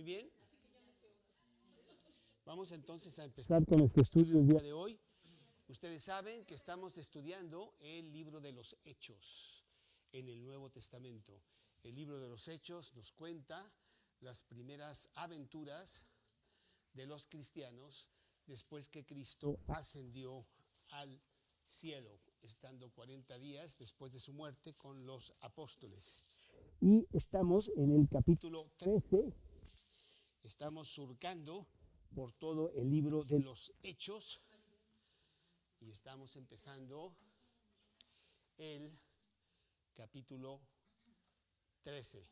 bien. Vamos entonces a empezar con nuestro estudio el día de hoy. Ustedes saben que estamos estudiando el libro de los Hechos en el Nuevo Testamento. El libro de los Hechos nos cuenta las primeras aventuras de los cristianos después que Cristo ascendió al cielo, estando 40 días después de su muerte con los apóstoles. Y estamos en el capítulo 13, estamos surcando por todo el libro de los Hechos y estamos empezando el capítulo 13.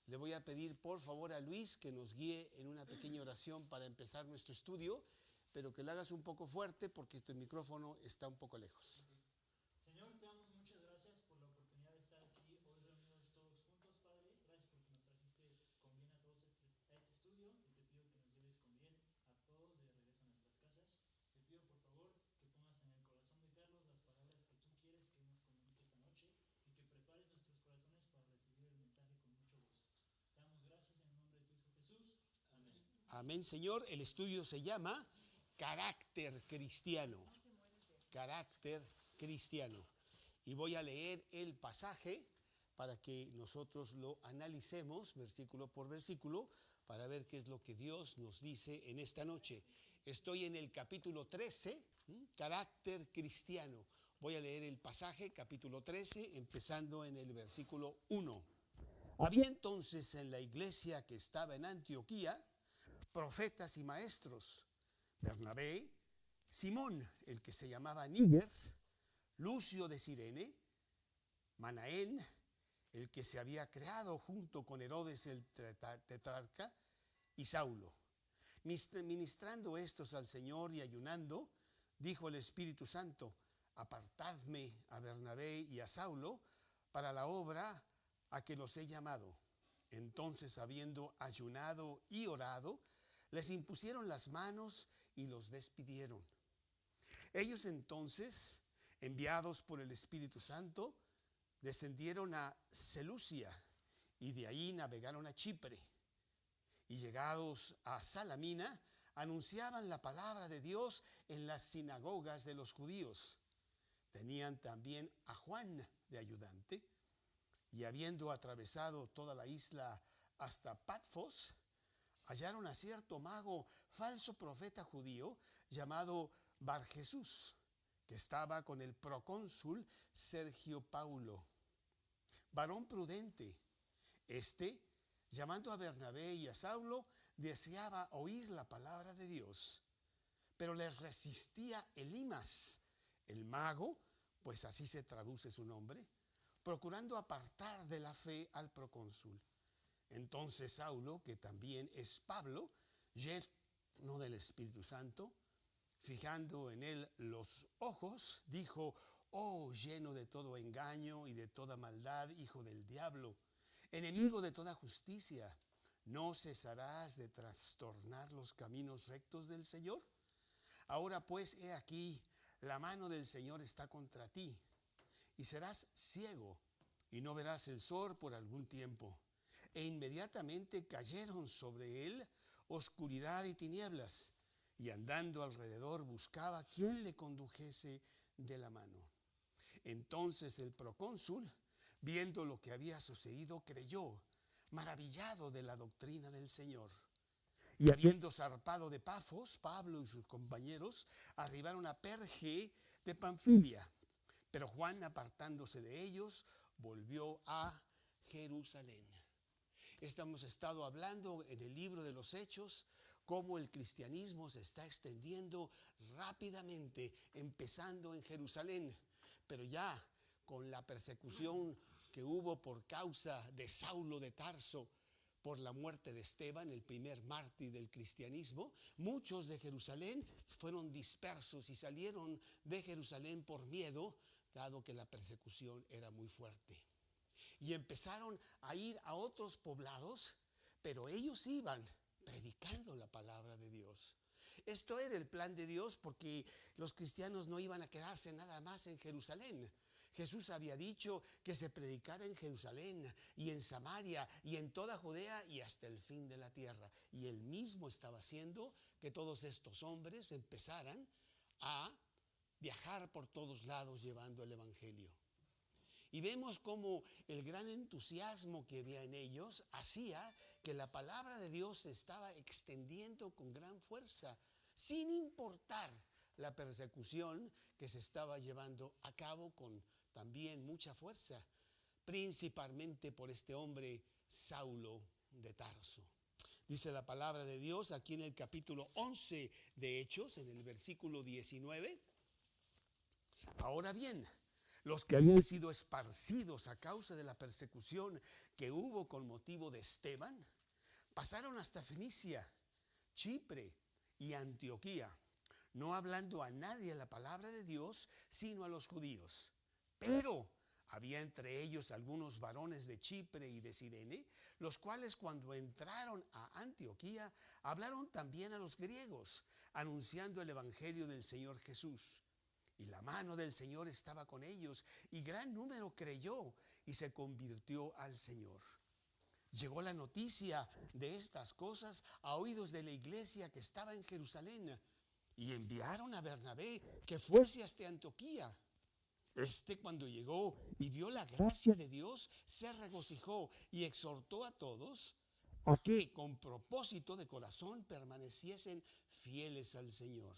Le voy a pedir por favor a Luis que nos guíe en una pequeña oración para empezar nuestro estudio, pero que lo hagas un poco fuerte porque tu micrófono está un poco lejos. Señor, te damos muchas gracias por la oportunidad de estar aquí hoy reunidos todos juntos, Padre. Gracias porque nos trajiste con bien a todos a este estudio y te pido que nos lleves con bien a todos de regreso a nuestras casas. Te pido por favor que pongas en el corazón de Carlos las palabras que tú quieres que nos comunique esta noche y que prepares nuestros corazones para recibir el mensaje con mucho gozo. Te damos gracias en el nombre de tu Hijo Jesús. Amén. Amén, Señor. El estudio se llama Carácter Cristiano. Carácter cristiano. Y voy a leer el pasaje para que nosotros lo analicemos versículo por versículo para ver qué es lo que Dios nos dice en esta noche. Estoy en el capítulo 13, carácter cristiano. Voy a leer el pasaje, capítulo 13, empezando en el versículo 1. Había entonces en la iglesia que estaba en Antioquía profetas y maestros: Bernabé, Simón, el que se llamaba Níger, Lucio de Cirene, Manaén, el que se había creado junto con Herodes el tetrarca, y Saulo. Ministrando estos al Señor y ayunando, dijo el Espíritu Santo: apartadme a Bernabé y a Saulo para la obra a que los he llamado. Entonces, habiendo ayunado y orado, les impusieron las manos y los despidieron. Ellos entonces, enviados por el Espíritu Santo, descendieron a Seleucia y de ahí navegaron a Chipre. Y llegados a Salamina, anunciaban la palabra de Dios en las sinagogas de los judíos. Tenían también a Juan de ayudante, y habiendo atravesado toda la isla hasta Patfos, hallaron a cierto mago, falso profeta judío, llamado Barjesús, que estaba con el procónsul Sergio Paulo, varón prudente. Este, llamando a Bernabé y a Saulo, deseaba oír la palabra de Dios, pero les resistía Elimas, el mago, pues así se traduce su nombre, procurando apartar de la fe al procónsul. Entonces Saulo, que también es Pablo, lleno del Espíritu Santo, fijando en él los ojos, dijo: oh, lleno de todo engaño y de toda maldad, hijo del diablo, enemigo de toda justicia, ¿no cesarás de trastornar los caminos rectos del Señor? Ahora pues, he aquí, la mano del Señor está contra ti, y serás ciego, y no verás el sol por algún tiempo. E inmediatamente cayeron sobre él oscuridad y tinieblas, y andando alrededor buscaba quien le condujese de la mano. Entonces el procónsul, viendo lo que había sucedido, creyó, maravillado de la doctrina del Señor. Y habiendo zarpado de Pafos, Pablo y sus compañeros arribaron a Perge de Panfilia. Pero Juan, apartándose de ellos, volvió a Jerusalén. Hemos estado hablando en el libro de los Hechos cómo el cristianismo se está extendiendo rápidamente, empezando en Jerusalén, pero ya con la persecución que hubo por causa de Saulo de Tarso, por la muerte de Esteban, el primer mártir del cristianismo, muchos de Jerusalén fueron dispersos y salieron de Jerusalén por miedo, dado que la persecución era muy fuerte. Y empezaron a ir a otros poblados, pero ellos iban predicando la palabra de Dios. Esto era el plan de Dios, porque los cristianos no iban a quedarse nada más en Jerusalén. Jesús había dicho que se predicara en Jerusalén y en Samaria y en toda Judea y hasta el fin de la tierra. Y él mismo estaba haciendo que todos estos hombres empezaran a viajar por todos lados llevando el evangelio. Y vemos cómo el gran entusiasmo que había en ellos hacía que la palabra de Dios se estaba extendiendo con gran fuerza, sin importar la persecución que se estaba llevando a cabo con también mucha fuerza, principalmente por este hombre Saulo de Tarso. Dice la palabra de Dios aquí en el capítulo 11 de Hechos, en el versículo 19. Ahora bien, los que habían sido esparcidos a causa de la persecución que hubo con motivo de Esteban, pasaron hasta Fenicia, Chipre y Antioquía, no hablando a nadie la palabra de Dios, sino a los judíos. Pero había entre ellos algunos varones de Chipre y de Cirene, los cuales cuando entraron a Antioquía, hablaron también a los griegos, anunciando el evangelio del Señor Jesús. Y la mano del Señor estaba con ellos, y gran número creyó y se convirtió al Señor. Llegó la noticia de estas cosas a oídos de la iglesia que estaba en Jerusalén, y enviaron a Bernabé que fuese hasta Antioquía. Cuando llegó y vio la gracia de Dios, se regocijó y exhortó a todos a que con propósito de corazón permaneciesen fieles al Señor,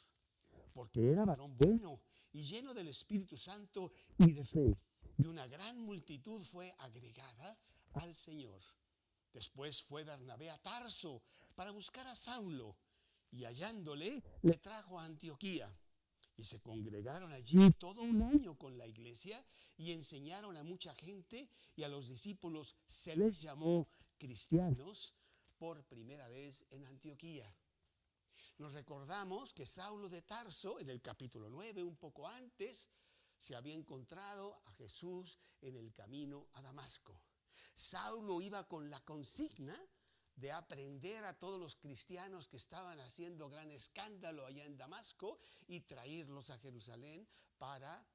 porque era varón bueno y lleno del Espíritu Santo y de fe, y una gran multitud fue agregada al Señor. Después fue Bernabé a Tarso para buscar a Saulo, y hallándole le trajo a Antioquía. Y se congregaron allí todo un año con la iglesia y enseñaron a mucha gente, y a los discípulos se les llamó cristianos por primera vez en Antioquía. Nos recordamos que Saulo de Tarso, en el capítulo 9, un poco antes, se había encontrado a Jesús en el camino a Damasco. Saulo iba con la consigna de aprender a todos los cristianos que estaban haciendo gran escándalo allá en Damasco y traerlos a Jerusalén para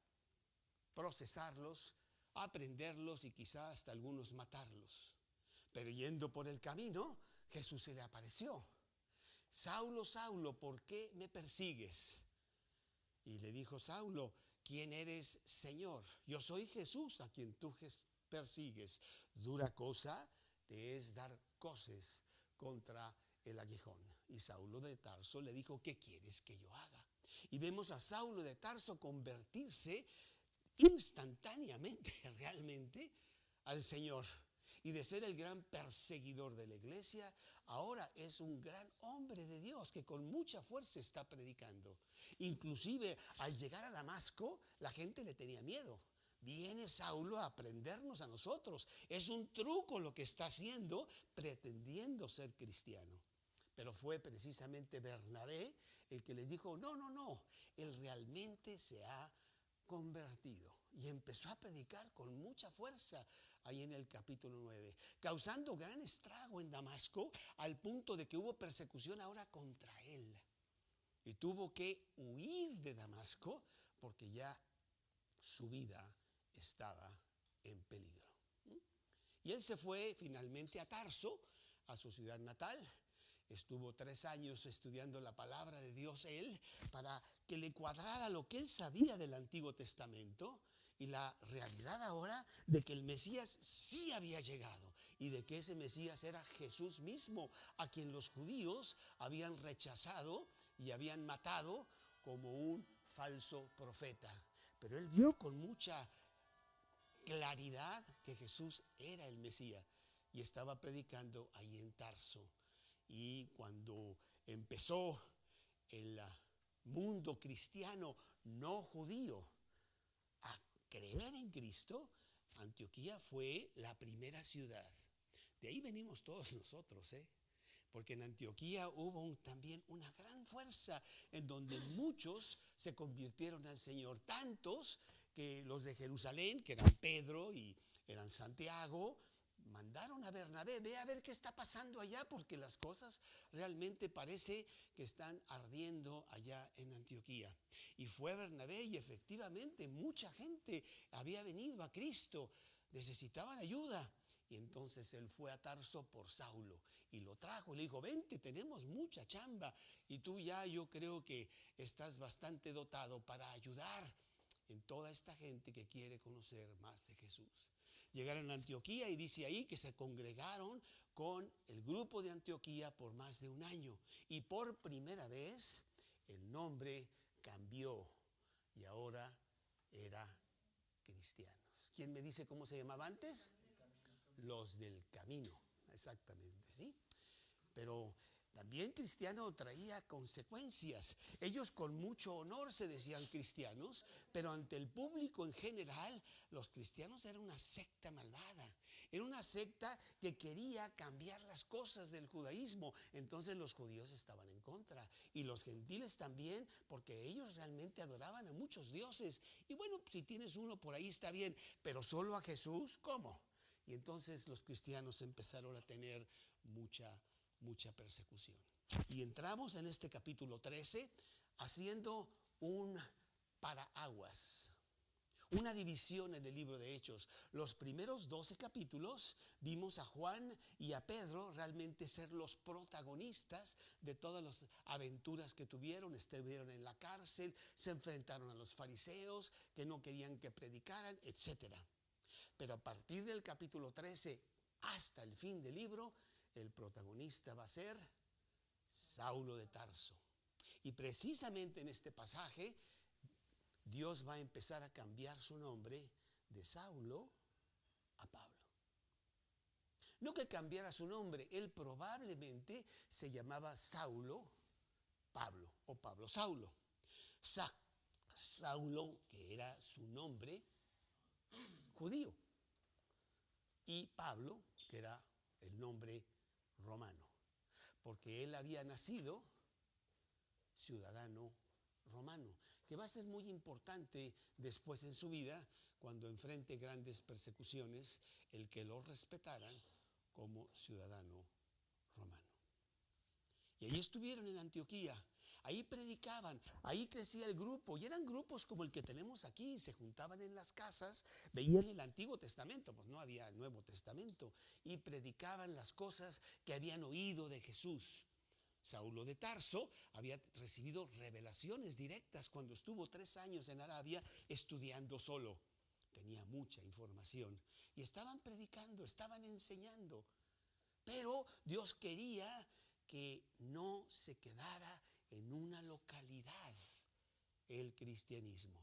procesarlos, aprenderlos y quizás hasta algunos matarlos. Pero yendo por el camino, Jesús se le apareció. Saulo, Saulo, ¿por qué me persigues? Y le dijo Saulo, ¿quién eres, Señor? Yo soy Jesús a quien tú persigues. Dura cosa te es dar coces contra el aguijón. Y Saulo de Tarso le dijo, ¿qué quieres que yo haga? Y vemos a Saulo de Tarso convertirse instantáneamente, realmente, al Señor. Y de ser el gran perseguidor de la iglesia, ahora es un gran hombre de Dios que con mucha fuerza está predicando. Inclusive al llegar a Damasco, la gente le tenía miedo. Viene Saulo a prendernos a nosotros. Es un truco lo que está haciendo, pretendiendo ser cristiano. Pero fue precisamente Bernabé el que les dijo, no, él realmente se ha convertido. Y empezó a predicar con mucha fuerza ahí en el capítulo 9, causando gran estrago en Damasco, al punto de que hubo persecución ahora contra él. Y tuvo que huir de Damasco porque ya su vida estaba en peligro. Y él se fue finalmente a Tarso, a su ciudad natal. Estuvo 3 años estudiando la palabra de Dios él, para que le cuadrara lo que él sabía del Antiguo Testamento y la realidad ahora de que el Mesías sí había llegado y de que ese Mesías era Jesús mismo, a quien los judíos habían rechazado y habían matado como un falso profeta. Pero él vio con mucha claridad que Jesús era el Mesías y estaba predicando ahí en Tarso. Y cuando empezó el mundo cristiano no judío a creer en Cristo, Antioquía fue la primera ciudad. De ahí venimos todos nosotros, porque en Antioquía hubo también una gran fuerza en donde muchos se convirtieron al Señor, tantos que los de Jerusalén, que eran Pedro y eran Santiago, mandaron a Bernabé: ve a ver qué está pasando allá, porque las cosas realmente parece que están ardiendo allá en Antioquía. Y fue Bernabé, y efectivamente mucha gente había venido a Cristo, necesitaban ayuda. Y entonces él fue a Tarso por Saulo y lo trajo y le dijo: vente, tenemos mucha chamba y tú ya, yo creo que estás bastante dotado para ayudar en toda esta gente que quiere conocer más de Jesús. Llegaron a Antioquía y dice ahí que se congregaron con el grupo de Antioquía por más de un año. Y por primera vez el nombre cambió y ahora era cristianos. ¿Quién me dice cómo se llamaba antes? Los del camino, exactamente, ¿sí? Pero también cristiano traía consecuencias. Ellos con mucho honor se decían cristianos, pero ante el público en general, los cristianos eran una secta malvada. Era una secta que quería cambiar las cosas del judaísmo. Entonces los judíos estaban en contra, y los gentiles también, porque ellos realmente adoraban a muchos dioses. Y bueno, si tienes uno por ahí está bien, pero solo a Jesús, ¿cómo? Y entonces los cristianos empezaron a tener mucha persecución. Y entramos en este capítulo 13 haciendo un paraguas, una división en el libro de Hechos. Los primeros 12 capítulos vimos a Juan y a Pedro realmente ser los protagonistas de todas las aventuras que tuvieron. Estuvieron en la cárcel, se enfrentaron a los fariseos que no querían que predicaran, etcétera. Pero a partir del capítulo 13 hasta el fin del libro, el protagonista va a ser Saulo de Tarso. Y precisamente en este pasaje, Dios va a empezar a cambiar su nombre de Saulo a Pablo. No que cambiara su nombre, él probablemente se llamaba Saulo Pablo o Pablo Saulo. Saulo, que era su nombre judío, y Pablo, que era el nombre romano, porque él había nacido ciudadano romano, que va a ser muy importante después en su vida, cuando enfrente grandes persecuciones, el que lo respetaran como ciudadano romano. Y ahí estuvieron en Antioquía, ahí predicaban, ahí crecía el grupo, y eran grupos como el que tenemos aquí, se juntaban en las casas, veían el Antiguo Testamento, pues no había Nuevo Testamento, y predicaban las cosas que habían oído de Jesús. Saulo de Tarso había recibido revelaciones directas cuando estuvo 3 años en Arabia estudiando solo. Tenía mucha información y estaban predicando, estaban enseñando, pero Dios quería que no se quedara en una localidad el cristianismo.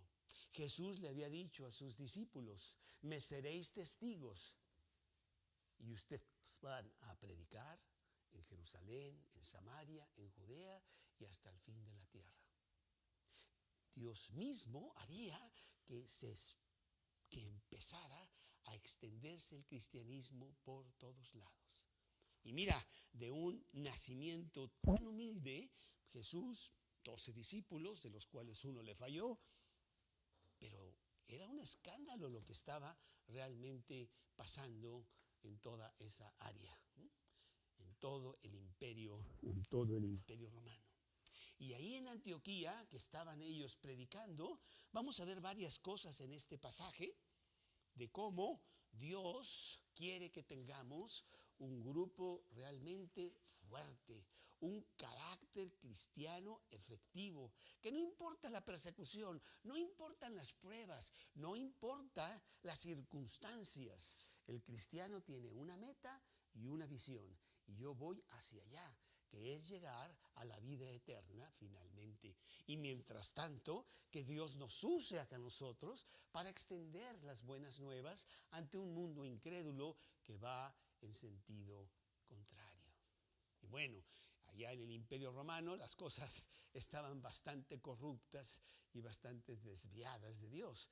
Jesús le había dicho a sus discípulos: me seréis testigos, y ustedes van a predicar en Jerusalén, en Samaria, en Judea y hasta el fin de la tierra. Dios mismo haría que empezara a extenderse el cristianismo por todos lados. Y mira, de un nacimiento tan humilde, Jesús, 12 discípulos, de los cuales uno le falló, pero era un escándalo lo que estaba realmente pasando en toda esa área, en todo el imperio romano. Y ahí en Antioquía, que estaban ellos predicando, vamos a ver varias cosas en este pasaje de cómo Dios quiere que tengamos un grupo realmente fuerte, un carácter cristiano efectivo, que no importa la persecución, no importan las pruebas, no importa las circunstancias, el cristiano tiene una meta y una visión, y yo voy hacia allá, que es llegar a la vida eterna finalmente. Y mientras tanto, que Dios nos use a nosotros para extender las buenas nuevas ante un mundo incrédulo que va en sentido contrario. Y bueno, allá en el Imperio Romano las cosas estaban bastante corruptas y bastante desviadas de Dios,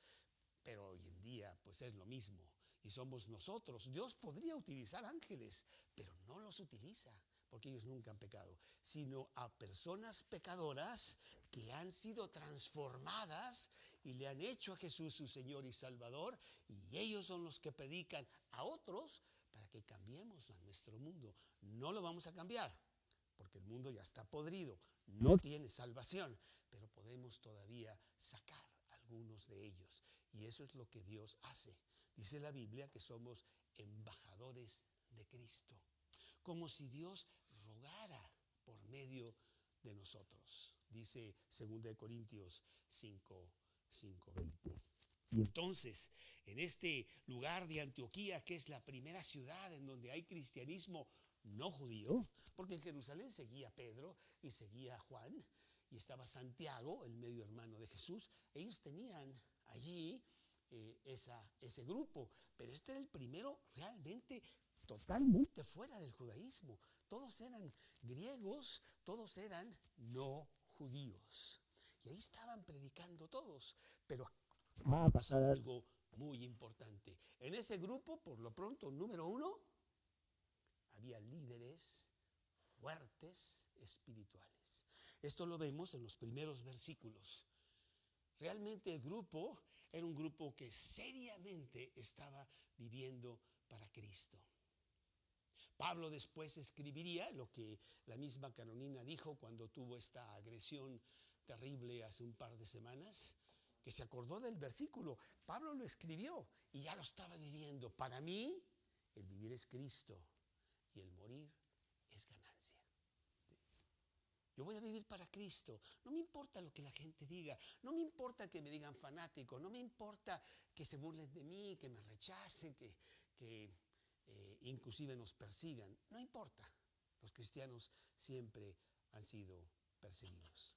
pero hoy en día pues es lo mismo, y somos nosotros. Dios podría utilizar ángeles, pero no los utiliza, porque ellos nunca han pecado, sino a personas pecadoras que han sido transformadas y le han hecho a Jesús su Señor y Salvador, y ellos son los que predican a otros para que cambiemos a nuestro mundo. No lo vamos a cambiar, porque el mundo ya está podrido, no tiene salvación, pero podemos todavía sacar algunos de ellos. Y eso es lo que Dios hace. Dice la Biblia que somos embajadores de Cristo, como si Dios rogara por medio de nosotros. Dice 2 Corintios 5:20. Y entonces, en este lugar de Antioquía, que es la primera ciudad en donde hay cristianismo no judío, porque en Jerusalén seguía Pedro y seguía Juan, y estaba Santiago, el medio hermano de Jesús, ellos tenían allí ese grupo, pero este era el primero realmente totalmente fuera del judaísmo. Todos eran griegos, todos eran no judíos. Y ahí estaban predicando todos, pero va a pasar algo muy importante. En ese grupo, por lo pronto, número 1, había líderes fuertes espirituales. Esto lo vemos en los primeros versículos. Realmente el grupo era un grupo que seriamente estaba viviendo para Cristo. Pablo después escribiría lo que la misma Carolina dijo cuando tuvo esta agresión terrible hace un par de semanas, que se acordó del versículo. Pablo lo escribió y ya lo estaba viviendo. Para mí, el vivir es Cristo y el morir es ganancia. Yo voy a vivir para Cristo. No me importa lo que la gente diga. No me importa que me digan fanático. No me importa que se burlen de mí, que me rechacen, que inclusive nos persigan. No importa. Los cristianos siempre han sido perseguidos.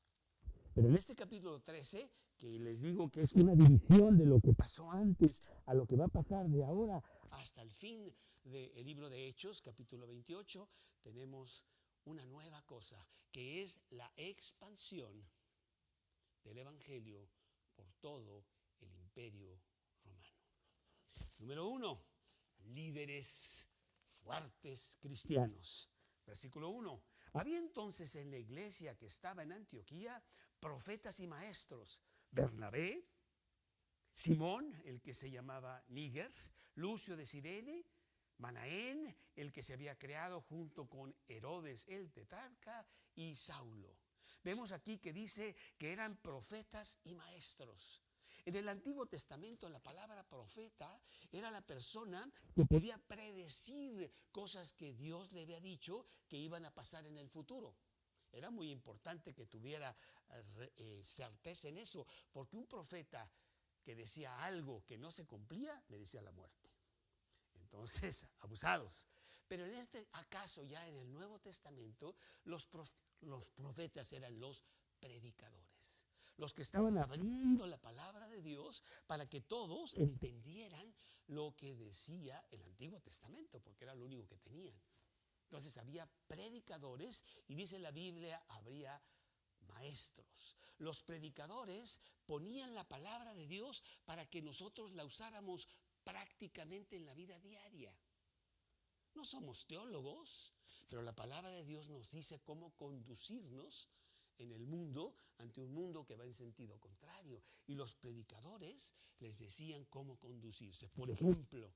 Pero en este capítulo 13, que les digo que es una división de lo que pasó antes a lo que va a pasar de ahora hasta el fin del libro de Hechos, capítulo 28, tenemos una nueva cosa, que es la expansión del evangelio por todo el imperio romano. Número 1, líderes fuertes cristianos. Versículo 1. Había entonces en la iglesia que estaba en Antioquía profetas y maestros: Bernabé, Simón, el que se llamaba Níger, Lucio de Cirene, Manaén, el que se había creado junto con Herodes el tetrarca, y Saulo. Vemos aquí que dice que eran profetas y maestros. En el Antiguo Testamento la palabra profeta era la persona que podía predecir cosas que Dios le había dicho que iban a pasar en el futuro. Era muy importante que tuviera certeza en eso, porque un profeta que decía algo que no se cumplía, merecía la muerte. Entonces, abusados. Pero en este acaso, ya en el Nuevo Testamento, los profetas eran los predicadores, los que estaban abriendo la palabra de Dios para que todos entendieran lo que decía el Antiguo Testamento, porque era lo único que tenían. Entonces había predicadores y dice la Biblia, habría maestros. Los predicadores ponían la palabra de Dios para que nosotros la usáramos prácticamente en la vida diaria. No somos teólogos, pero la palabra de Dios nos dice cómo conducirnos en el mundo, ante un mundo que va en sentido contrario. Y los predicadores les decían cómo conducirse. Por ejemplo,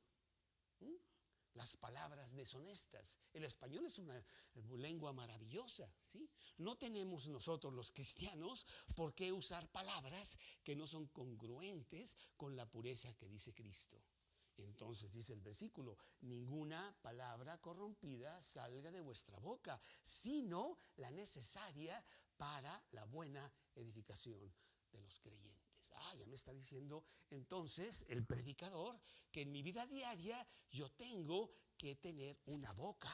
las palabras deshonestas. El español es una lengua maravillosa, ¿sí? No tenemos nosotros los cristianos por qué usar palabras que no son congruentes con la pureza que dice Cristo. Entonces dice el versículo: ninguna palabra corrompida salga de vuestra boca, sino la necesaria para la buena edificación de los creyentes. Ya me está diciendo entonces el predicador que en mi vida diaria yo tengo que tener una boca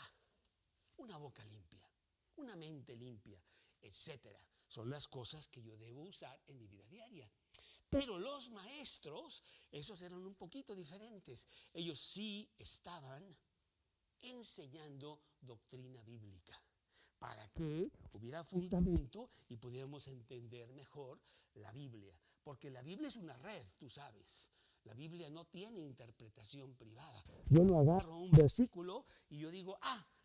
limpia, una mente limpia, etcétera. Son las cosas que yo debo usar en mi vida diaria. Pero los maestros, esos eran un poquito diferentes. Ellos sí estaban enseñando doctrina bíblica para que hubiera fundamento y pudiéramos entender mejor la Biblia. Porque la Biblia es una red, tú sabes. La Biblia no tiene interpretación privada. Yo no agarro un versículo y yo digo,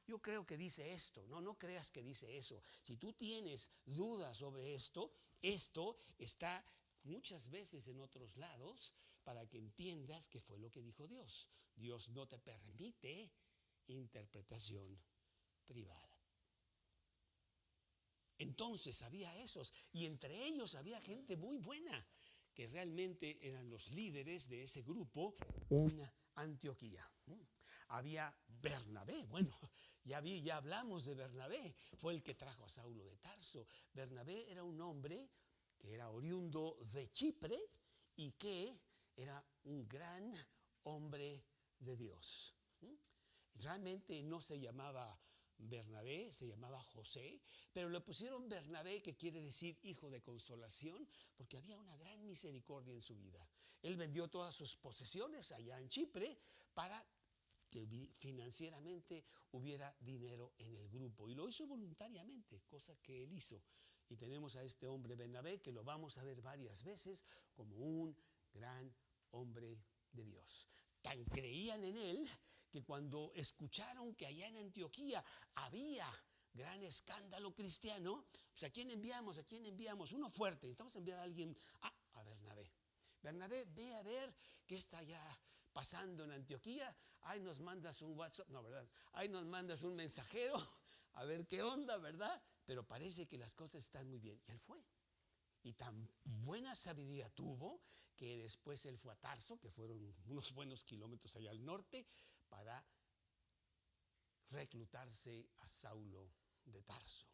yo creo que dice esto. No creas que dice eso. Si tú tienes dudas sobre esto está muchas veces en otros lados para que entiendas que fue lo que dijo Dios. Dios no te permite interpretación privada. Entonces había esos, y entre ellos había gente muy buena, que realmente eran los líderes de ese grupo en Antioquía. Había Bernabé, bueno, ya hablamos de Bernabé, fue el que trajo a Saulo de Tarso. Bernabé era un hombre que era oriundo de Chipre y que era un gran hombre de Dios. Realmente no se llamaba Bernabé, se llamaba José, pero le pusieron Bernabé, que quiere decir hijo de consolación, porque había una gran misericordia en su vida. Él vendió todas sus posesiones allá en Chipre para que financieramente hubiera dinero en el grupo, y lo hizo voluntariamente, cosa que él hizo. Y tenemos a este hombre Bernabé, que lo vamos a ver varias veces como un gran hombre de Dios. Tan creían en él que cuando escucharon que allá en Antioquía había gran escándalo cristiano, pues ¿a quién enviamos? ¿A quién enviamos? Uno fuerte, necesitamos enviar a alguien, a Bernabé. Bernabé, ve a ver qué está allá pasando en Antioquía. Ahí nos mandas un WhatsApp, no, ¿verdad? Ahí nos mandas un mensajero, a ver qué onda, ¿verdad? Pero parece que las cosas están muy bien. Y él fue. Y tan buena sabiduría tuvo que después él fue a Tarso, que fueron unos buenos kilómetros allá al norte, para reclutarse a Saulo de Tarso.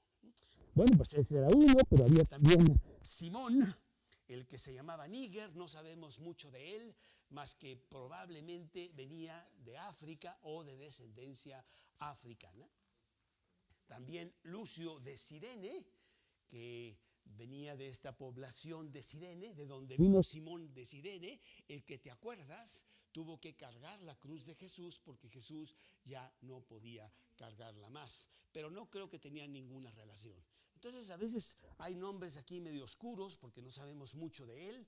Bueno, pues ese era uno, pero había también Simón, el que se llamaba Níger. No sabemos mucho de él, más que probablemente venía de África o de descendencia africana. También Lucio de Cirene, que venía de esta población de Cirene, de donde vino Simón de Cirene, el que, te acuerdas, tuvo que cargar la cruz de Jesús porque Jesús ya no podía cargarla más. Pero no creo que tenían ninguna relación. Entonces a veces hay nombres aquí medio oscuros porque no sabemos mucho de él.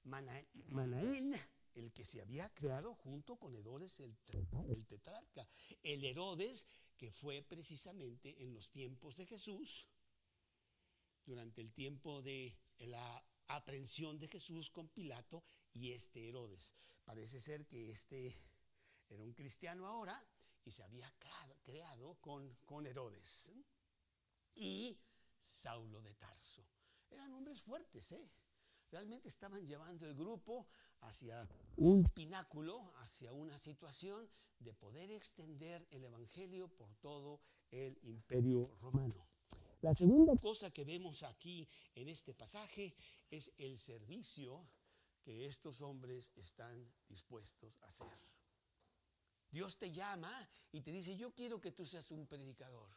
Manaén, el que se había creado junto con Herodes el tetrarca. El Herodes que fue precisamente en los tiempos de Jesús, durante el tiempo de la aprehensión de Jesús con Pilato y Herodes. Parece ser que era un cristiano ahora y se había creado con Herodes. Y Saulo de Tarso. Eran hombres fuertes, Realmente estaban llevando el grupo hacia un pináculo, hacia una situación de poder extender el evangelio por todo el imperio romano. La segunda cosa que vemos aquí en este pasaje es el servicio que estos hombres están dispuestos a hacer. Dios te llama y te dice: yo quiero que tú seas un predicador.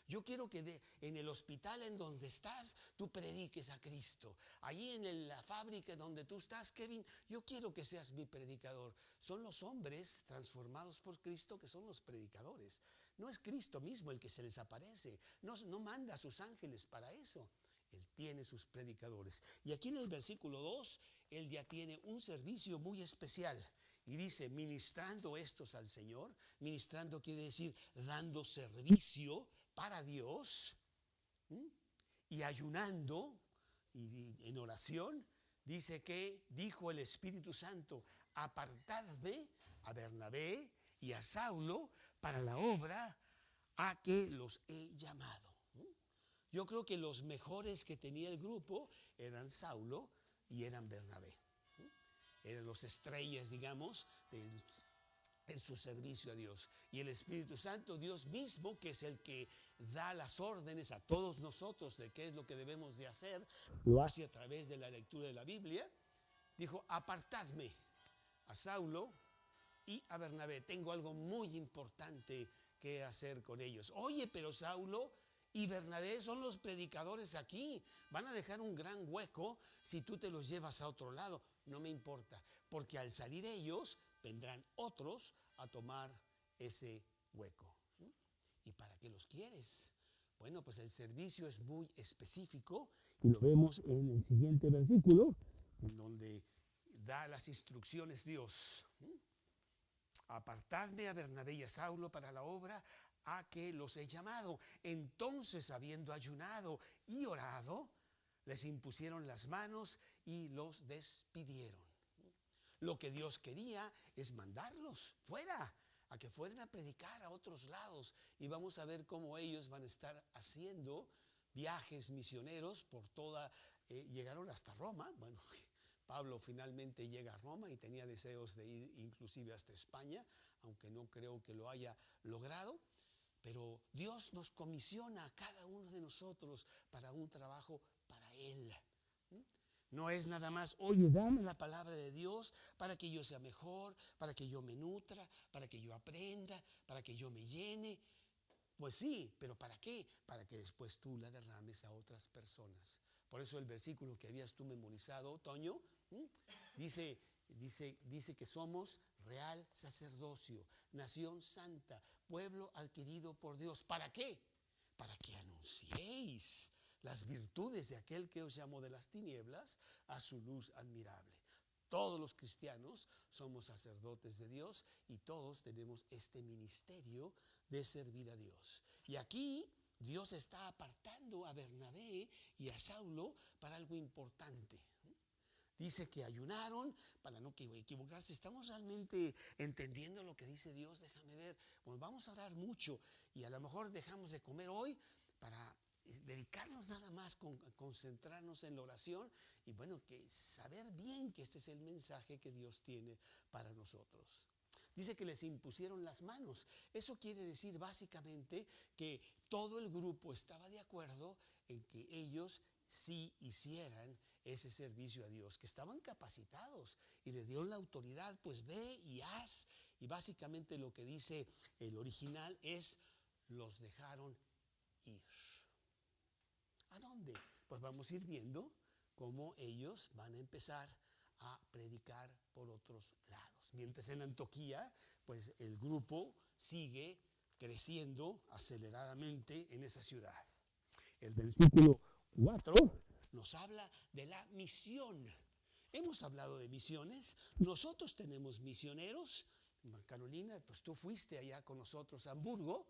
Yo quiero que en el hospital en donde estás, tú prediques a Cristo. Allí en la fábrica donde tú estás, Kevin, yo quiero que seas mi predicador. Son los hombres transformados por Cristo que son los predicadores. No es Cristo mismo el que se les aparece. No manda a sus ángeles para eso. Él tiene sus predicadores. Y aquí en el versículo 2, él ya tiene un servicio muy especial. Y dice: ministrando estos al Señor. Ministrando quiere decir dando servicio para Dios, y ayunando y en oración. Dice que dijo el Espíritu Santo: apartadme a Bernabé y a Saulo para la obra a que los he llamado. Yo creo que los mejores que tenía el grupo eran Saulo y eran Bernabé. Eran los estrellas, digamos, en su servicio a Dios. Y el Espíritu Santo, Dios mismo, que es el que da las órdenes a todos nosotros de qué es lo que debemos de hacer, lo hace a través de la lectura de la Biblia. Dijo: apartadme a Saulo y a Bernabé, tengo algo muy importante que hacer con ellos. Oye, pero Saulo y Bernabé son los predicadores aquí, van a dejar un gran hueco si tú te los llevas a otro lado. No me importa, porque al salir ellos vendrán otros a tomar ese hueco. ¿Y para qué los quieres? Bueno, pues el servicio es muy específico y lo vemos en el siguiente versículo, en donde da las instrucciones Dios. Apartadme a Bernabé y a Saulo para la obra a que los he llamado. Entonces, habiendo ayunado y orado, les impusieron las manos y los despidieron. Lo que Dios quería es mandarlos fuera a que fueran a predicar a otros lados. Y vamos a ver cómo ellos van a estar haciendo viajes misioneros por toda, llegaron hasta Roma. Bueno, Pablo finalmente llega a Roma y tenía deseos de ir inclusive hasta España, aunque no creo que lo haya logrado. Pero Dios nos comisiona a cada uno de nosotros para un trabajo para Él. No es nada más, oye, dame la palabra de Dios para que yo sea mejor, para que yo me nutra, para que yo aprenda, para que yo me llene. Pues sí, pero ¿para qué? Para que después tú la derrames a otras personas. Por eso el versículo que habías tú memorizado, Toño, dice que somos real sacerdocio, nación santa, pueblo adquirido por Dios. ¿Para qué? Para que anunciéis las virtudes de aquel que os llamó de las tinieblas a su luz admirable. Todos los cristianos somos sacerdotes de Dios y todos tenemos este ministerio de servir a Dios. Y aquí Dios está apartando a Bernabé y a Saulo para algo importante. Dice que ayunaron para no equivocarse. ¿Estamos realmente entendiendo lo que dice Dios? Déjame ver. Bueno, vamos a orar mucho y a lo mejor dejamos de comer hoy para dedicarnos nada más, concentrarnos en la oración y bueno, que saber bien que este es el mensaje que Dios tiene para nosotros. Dice que les impusieron las manos. Eso quiere decir básicamente que todo el grupo estaba de acuerdo en que ellos sí hicieran ese servicio a Dios, que estaban capacitados y les dieron la autoridad, pues ve y haz. Y básicamente lo que dice el original es, los dejaron ir. ¿A dónde? Pues vamos a ir viendo cómo ellos van a empezar a predicar por otros lados. Mientras en Antioquía, pues el grupo sigue creciendo aceleradamente en esa ciudad. El versículo 4 nos habla de la misión. Hemos hablado de misiones. Nosotros tenemos misioneros. Carolina, pues tú fuiste allá con nosotros a Hamburgo.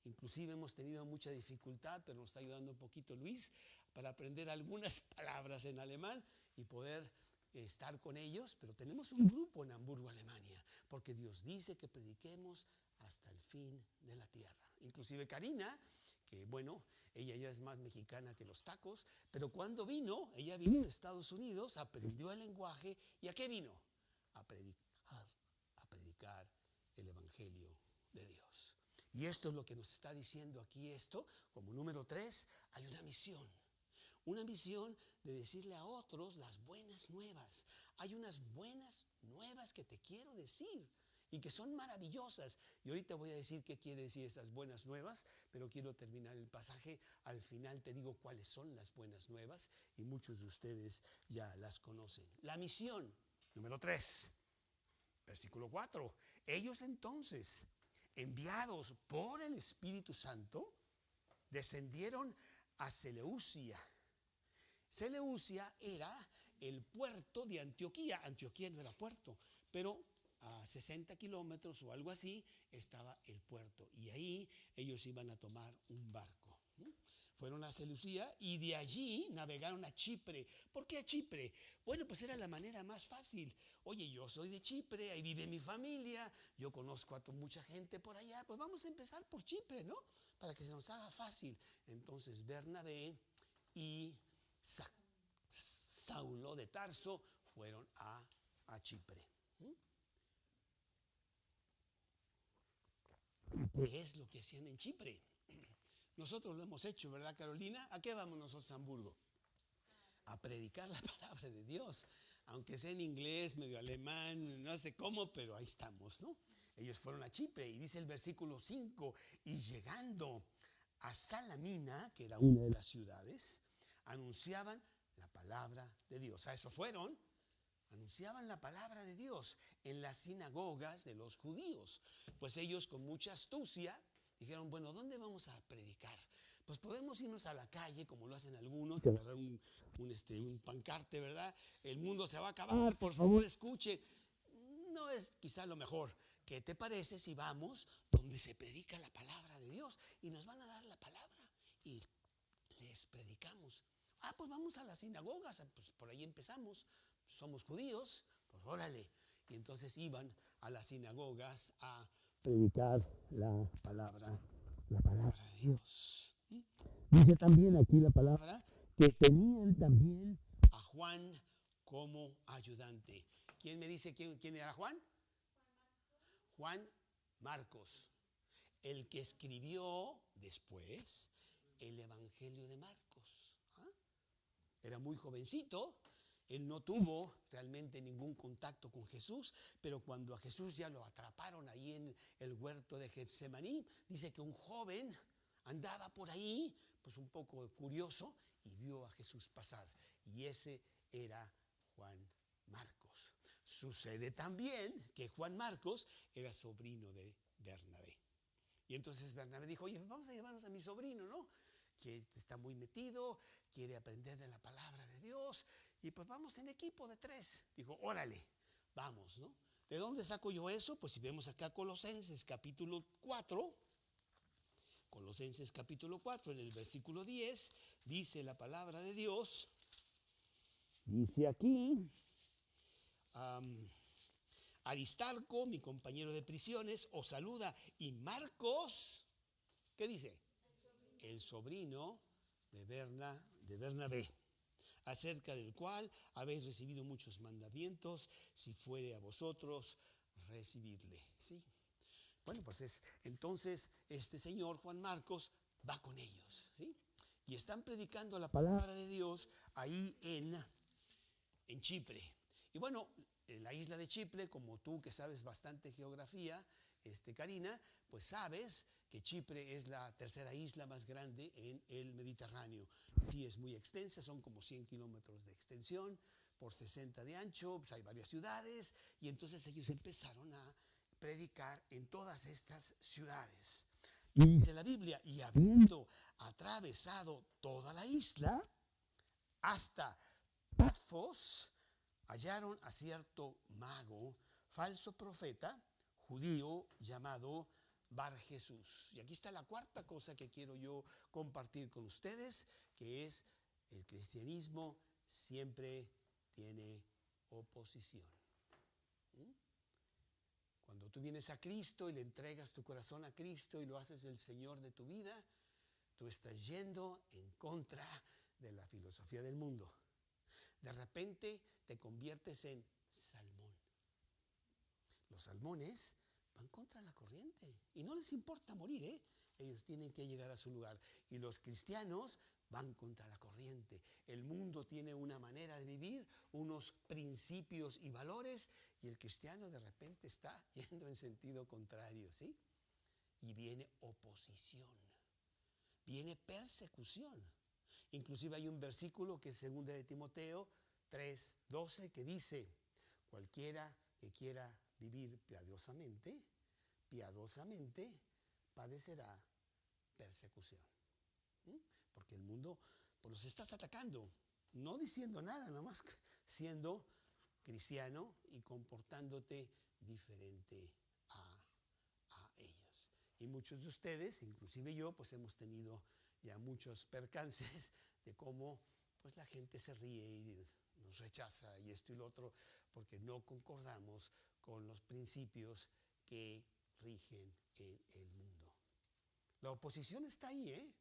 Inclusive hemos tenido mucha dificultad, pero nos está ayudando un poquito Luis para aprender algunas palabras en alemán y poder estar con ellos. Pero tenemos un grupo en Hamburgo, Alemania, porque Dios dice que prediquemos hasta el fin de la tierra. Inclusive Karina, que bueno, ella ya es más mexicana que los tacos, pero cuando vino, ella vino de Estados Unidos, aprendió el lenguaje. ¿Y a qué vino? A predicar el evangelio de Dios. Y esto es lo que nos está diciendo aquí esto. Como número 3, hay una misión. Una misión de decirle a otros las buenas nuevas. Hay unas buenas nuevas que te quiero decir y que son maravillosas. Y ahorita voy a decir qué quiere decir esas buenas nuevas, pero quiero terminar el pasaje. Al final te digo cuáles son las buenas nuevas y muchos de ustedes ya las conocen. La misión, número 3, versículo 4. Ellos entonces, enviados por el Espíritu Santo, descendieron a Seleucia. Seleucia era el puerto de Antioquía. Antioquía no era puerto, pero a 60 kilómetros o algo así estaba el puerto. Y ahí ellos iban a tomar un barco. Fueron a Seleucia y de allí navegaron a Chipre. ¿Por qué a Chipre? Bueno, pues era la manera más fácil. Oye, yo soy de Chipre, ahí vive mi familia, yo conozco a mucha gente por allá, pues vamos a empezar por Chipre, ¿no? Para que se nos haga fácil. Entonces Bernabé y Saulo de Tarso fueron a Chipre. ¿Qué es lo que hacían en Chipre? Nosotros lo hemos hecho, ¿verdad, Carolina? ¿A qué vamos nosotros a Hamburgo? A predicar la palabra de Dios, aunque sea en inglés, medio alemán, no sé cómo, pero ahí estamos, ¿no? Ellos fueron a Chipre y dice el versículo 5, y llegando a Salamina, que era una de las ciudades, anunciaban la palabra de Dios. A eso fueron, anunciaban la palabra de Dios en las sinagogas de los judíos. Pues ellos con mucha astucia dijeron, bueno, ¿dónde vamos a predicar? Pues podemos irnos a la calle, como lo hacen algunos, que agarrar un pancarte, ¿verdad? El mundo se va a acabar, por favor, escuche. No es quizá lo mejor. ¿Qué te parece si vamos donde se predica la palabra de Dios? Y nos van a dar la palabra y les predicamos. Pues vamos a las sinagogas, pues por ahí empezamos. Somos judíos, pues órale. Y entonces iban a las sinagogas a predicar la palabra de Dios. Dice también aquí la palabra que tenían también a Juan como ayudante. ¿Quién me dice quién era Juan? Juan Marcos, el que escribió después el Evangelio de Marcos. Era muy jovencito, él no tuvo realmente ningún contacto con Jesús, pero cuando a Jesús ya lo atraparon ahí en el huerto de Getsemaní, dice que un joven andaba por ahí, pues un poco curioso, y vio a Jesús pasar. Y ese era Juan Marcos. Sucede también que Juan Marcos era sobrino de Bernabé. Y entonces Bernabé dijo, oye, vamos a llevarnos a mi sobrino, ¿no? Que está muy metido, quiere aprender de la palabra de Dios, y pues vamos en equipo de 3. Dijo, órale, vamos, ¿no? ¿De dónde saco yo eso? Pues si vemos acá Colosenses capítulo 4, Colosenses capítulo 4, en el versículo 10, dice la palabra de Dios, dice aquí, Aristarco, mi compañero de prisiones, os saluda, y Marcos, ¿qué dice? El sobrino de Bernabé, acerca del cual habéis recibido muchos mandamientos, si fuere a vosotros recibirle. ¿Sí? Bueno, pues entonces este señor Juan Marcos va con ellos, ¿sí? Y están predicando la palabra de Dios ahí en Chipre. Y bueno, en la isla de Chipre, como tú que sabes bastante geografía, Karina, pues sabes que Chipre es la tercera isla más grande en el Mediterráneo. Y es muy extensa, son como 100 kilómetros de extensión, por 60 de ancho, pues hay varias ciudades, y entonces ellos empezaron a predicar en todas estas ciudades. Y de la Biblia, y habiendo atravesado toda la isla, hasta Pafos, hallaron a cierto mago, falso profeta, judío, llamado Bar Jesús. Y aquí está la cuarta cosa que quiero yo compartir con ustedes, que es el cristianismo siempre tiene oposición. Cuando tú vienes a Cristo y le entregas tu corazón a Cristo y lo haces el Señor de tu vida, tú estás yendo en contra de la filosofía del mundo. De repente te conviertes en salmón. Los salmones van contra la corriente y no les importa morir, ¿eh? Ellos tienen que llegar a su lugar. Y los cristianos van contra la corriente. El mundo tiene una manera de vivir, unos principios y valores, y el cristiano de repente está yendo en sentido contrario, ¿sí? Y viene oposición, viene persecución. Inclusive hay un versículo que es 2 de Timoteo 3:12 que dice, cualquiera que quiera vivir piadosamente padecerá persecución. Porque el mundo pues los estás atacando, no diciendo nada, nada más siendo cristiano y comportándote diferente a ellos. Y muchos de ustedes, inclusive yo, pues hemos tenido ya muchos percances de cómo pues la gente se ríe y nos rechaza y esto y lo otro, porque no concordamos con los principios que rigen en el mundo. La oposición está ahí, ¿eh?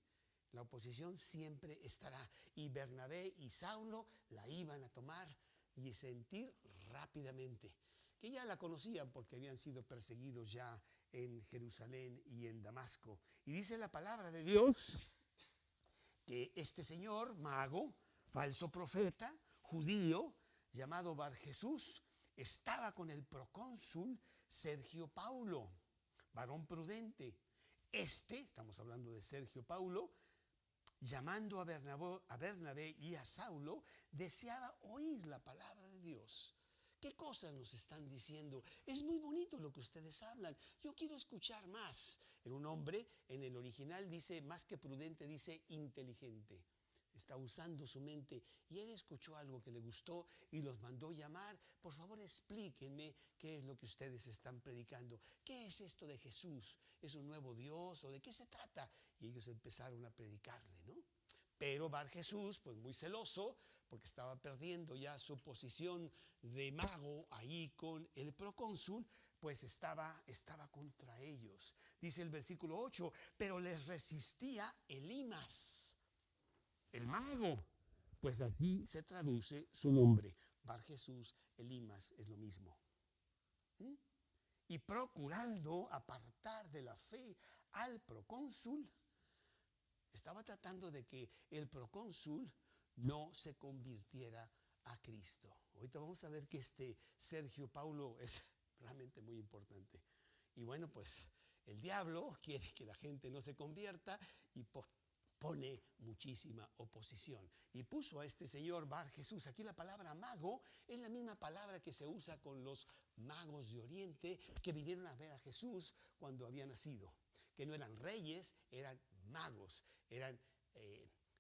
La oposición siempre estará. Y Bernabé y Saulo la iban a tomar y sentir rápidamente. Que ya la conocían porque habían sido perseguidos ya en Jerusalén y en Damasco. Y dice la palabra de Dios que este señor, mago, falso profeta, judío, llamado Bar Jesús, estaba con el procónsul Sergio Paulo, varón prudente. Estamos hablando de Sergio Paulo, llamando a Bernabé y a Saulo, deseaba oír la palabra de Dios. ¿Qué cosas nos están diciendo? Es muy bonito lo que ustedes hablan. Yo quiero escuchar más. En un hombre, en el original dice, más que prudente, dice inteligente. Está usando su mente y él escuchó algo que le gustó y los mandó llamar. Por favor, explíquenme qué es lo que ustedes están predicando. ¿Qué es esto de Jesús? ¿Es un nuevo Dios o de qué se trata? Y ellos empezaron a predicarle, ¿no? Pero Bar Jesús, pues muy celoso, porque estaba perdiendo ya su posición de mago ahí con el procónsul, pues estaba contra ellos. ellos. Dice el versículo 8, pero les resistía Elimas, el mago, pues así se traduce su nombre. Bar Jesús, Elimas, es lo mismo. Y procurando apartar de la fe al procónsul, estaba tratando de que el procónsul no se convirtiera a Cristo. Ahorita vamos a ver que este Sergio Paulo es realmente muy importante. Y bueno, pues el diablo quiere que la gente no se convierta y pone muchísima oposición. Y puso a este señor Bar Jesús. Aquí la palabra mago es la misma palabra que se usa con los magos de Oriente que vinieron a ver a Jesús cuando había nacido. Que no eran reyes, eran magos, eran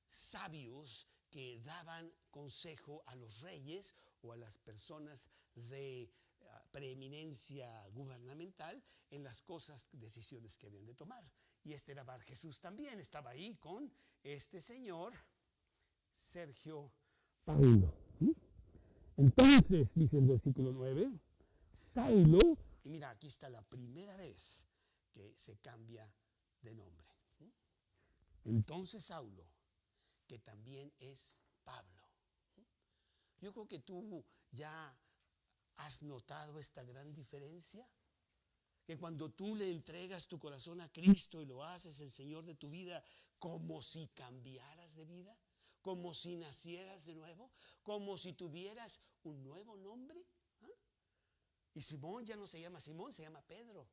sabios que daban consejo a los reyes o a las personas de preeminencia gubernamental en las cosas, decisiones que habían de tomar. Y este era Bar Jesús también, estaba ahí con este señor Sergio Paulo. Entonces, dice el versículo 9, Saulo, y mira, aquí está la primera vez que se cambia de nombre. Entonces Saulo, que también es Pablo. Yo creo que tú ya has notado esta gran diferencia, que cuando tú le entregas tu corazón a Cristo y lo haces el Señor de tu vida, como si cambiaras de vida, como si nacieras de nuevo, como si tuvieras un nuevo nombre. Y Simón ya no se llama Simón, se llama Pedro.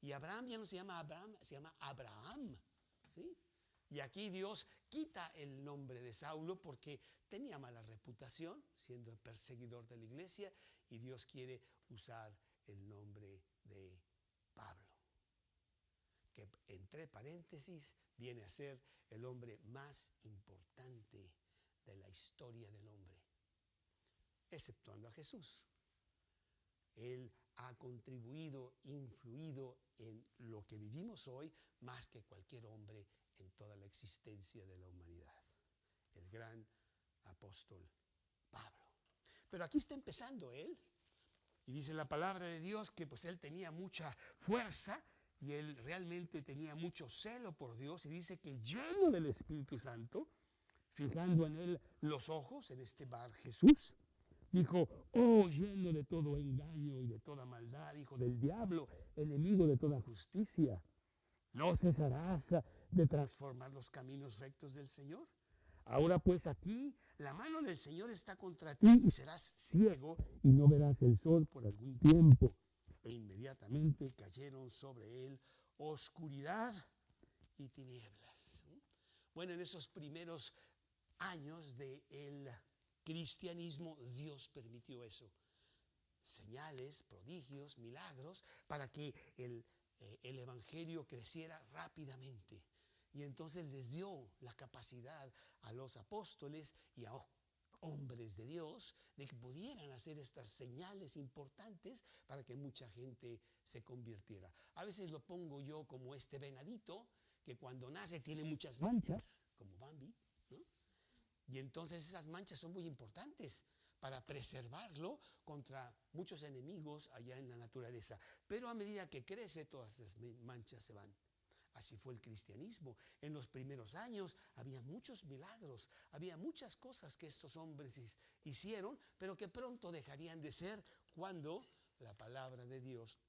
Y Abraham ya no se llama Abraham, se llama Abraham. ¿Sí? Y aquí Dios quita el nombre de Saulo porque tenía mala reputación siendo el perseguidor de la iglesia, y Dios quiere usar el nombre de Pablo, que entre paréntesis viene a ser el hombre más importante de la historia del hombre, exceptuando a Jesús. Él ha contribuido, influido en lo que vivimos hoy más que cualquier hombre en toda la existencia de la humanidad. El gran apóstol Pablo. Pero aquí está empezando él. Y dice la palabra de Dios que pues él tenía mucha fuerza y él realmente tenía mucho celo por Dios. Y dice que lleno del Espíritu Santo, fijando en él los ojos, en este Bar Jesús, dijo, oh, lleno de todo engaño y de toda maldad, hijo del diablo, enemigo de toda justicia, ¿no cesarás de transformar los caminos rectos del Señor? Ahora pues aquí la mano del Señor está contra ti y serás ciego y no verás el sol por algún tiempo. E inmediatamente cayeron sobre él oscuridad y tinieblas. Bueno, en esos primeros años del cristianismo, Dios permitió eso. Señales, prodigios, milagros, para que el evangelio creciera rápidamente. Y entonces les dio la capacidad a los apóstoles y a hombres de Dios de que pudieran hacer estas señales importantes para que mucha gente se convirtiera. A veces lo pongo yo como este venadito que cuando nace tiene muchas manchas, como Bambi, ¿no? Y entonces esas manchas son muy importantes para preservarlo contra muchos enemigos allá en la naturaleza. Pero a medida que crece, todas esas manchas se van. Así fue el cristianismo. En los primeros años había muchos milagros, había muchas cosas que estos hombres hicieron, pero que pronto dejarían de ser cuando la palabra de Dios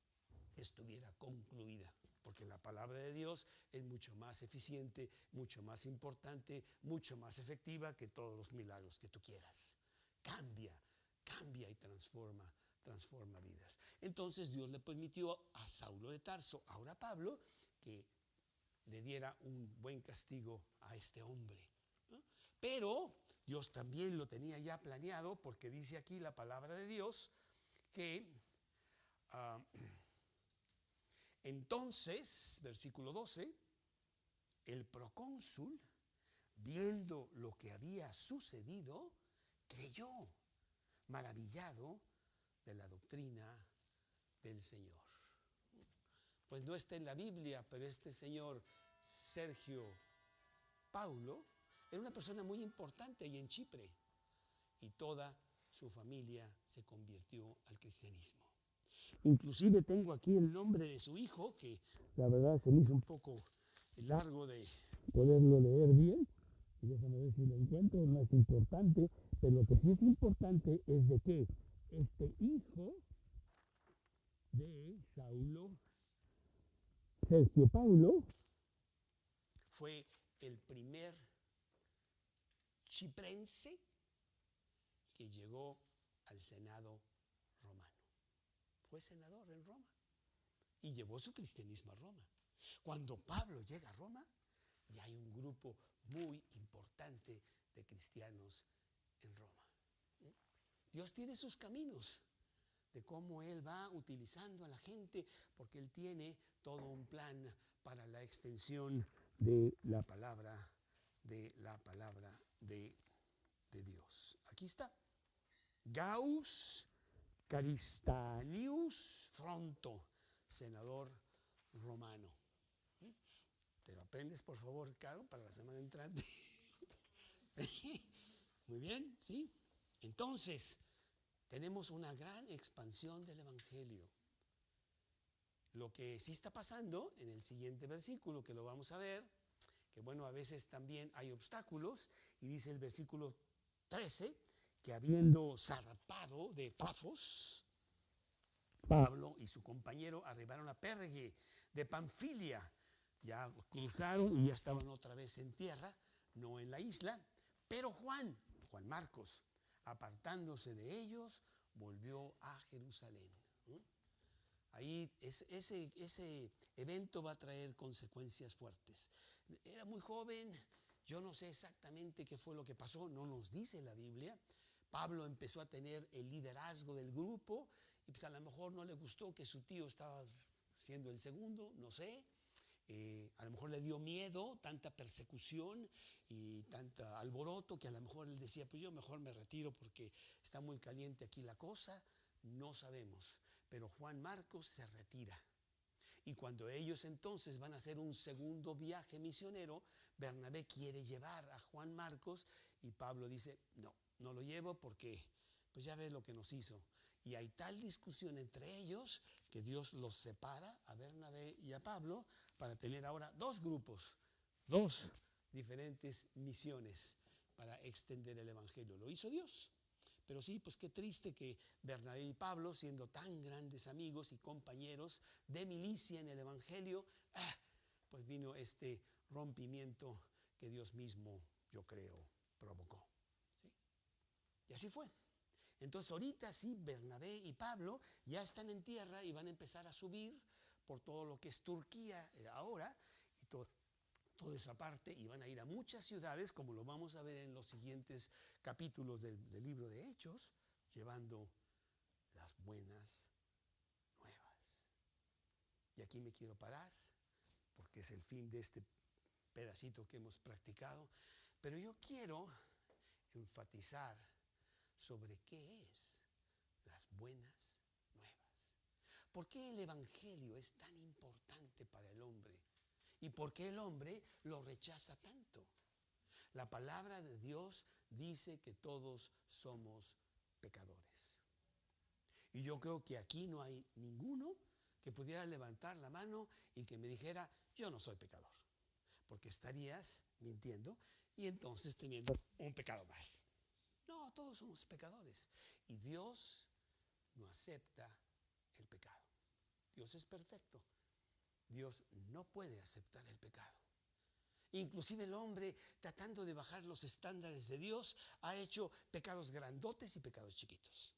estuviera concluida. Porque la palabra de Dios es mucho más eficiente, mucho más importante, mucho más efectiva que todos los milagros que tú quieras. Cambia y transforma vidas. Entonces Dios le permitió a Saulo de Tarso, ahora Pablo, que le diera un buen castigo a este hombre, ¿no? Pero Dios también lo tenía ya planeado, porque dice aquí la palabra de Dios que entonces, versículo 12, el procónsul, viendo lo que había sucedido, creyó, maravillado de la doctrina del Señor. Pues no está en la Biblia, pero este señor Sergio Paulo era una persona muy importante ahí en Chipre, y toda su familia se convirtió al cristianismo. Inclusive tengo aquí el nombre de su hijo, que la verdad se me hizo un poco largo de poderlo leer bien. Y déjame ver si lo encuentro, no es importante, pero lo que sí es importante es de que este hijo de Saulo, Sergio Paulo, fue el primer chiprense que llegó al Senado romano. Fue senador en Roma y llevó su cristianismo a Roma. Cuando Pablo llega a Roma, ya hay un grupo muy importante de cristianos en Roma. Dios tiene sus caminos de cómo Él va utilizando a la gente, porque Él tiene todo un plan para la extensión de la palabra de Dios. Aquí está. Gaius Caristanius Fronto, senador romano. ¿Te lo aprendes, por favor, Caro, para la semana entrante? Muy bien, ¿sí? Entonces, tenemos una gran expansión del Evangelio. Lo que sí está pasando en el siguiente versículo, que lo vamos a ver, que bueno, a veces también hay obstáculos, y dice el versículo 13, que habiendo zarpado de Pafos, Pablo y su compañero arribaron a Perge de Panfilia. Ya cruzaron y ya estaban otra vez en tierra, no en la isla. Pero Juan Marcos, apartándose de ellos, volvió a Jerusalén. Ahí ese evento va a traer consecuencias fuertes. Era muy joven, yo no sé exactamente qué fue lo que pasó, no nos dice la Biblia. Pablo empezó a tener el liderazgo del grupo y pues a lo mejor no le gustó que su tío estaba siendo el segundo, no sé. A lo mejor le dio miedo tanta persecución y tanta alboroto, que a lo mejor él decía, pues yo mejor me retiro porque está muy caliente aquí la cosa. No sabemos, pero Juan Marcos se retira. Y cuando ellos entonces van a hacer un segundo viaje misionero, Bernabé quiere llevar a Juan Marcos y Pablo dice, no lo llevo porque pues ya ves lo que nos hizo. Y hay tal discusión entre ellos que Dios los separa a Bernabé y a Pablo para tener ahora dos grupos, dos diferentes misiones para extender el Evangelio. Lo hizo Dios. Pero sí, pues qué triste que Bernabé y Pablo, siendo tan grandes amigos y compañeros de milicia en el Evangelio, pues vino este rompimiento que Dios mismo, yo creo, provocó. ¿Sí? Y así fue. Entonces ahorita sí, Bernabé y Pablo ya están en tierra y van a empezar a subir por todo lo que es Turquía ahora y toda esa parte, y van a ir a muchas ciudades, como lo vamos a ver en los siguientes capítulos del libro de Hechos, llevando las buenas nuevas. Y aquí me quiero parar, porque es el fin de este pedacito que hemos practicado, pero yo quiero enfatizar sobre qué es las buenas nuevas. ¿Por qué el Evangelio es tan importante para el hombre? ¿Y por qué el hombre lo rechaza tanto? La palabra de Dios dice que todos somos pecadores. Y yo creo que aquí no hay ninguno que pudiera levantar la mano y que me dijera, yo no soy pecador. Porque estarías mintiendo y entonces teniendo un pecado más. No, todos somos pecadores. Y Dios no acepta el pecado. Dios es perfecto. Dios no puede aceptar el pecado. Inclusive el hombre, tratando de bajar los estándares de Dios, ha hecho pecados grandotes y pecados chiquitos.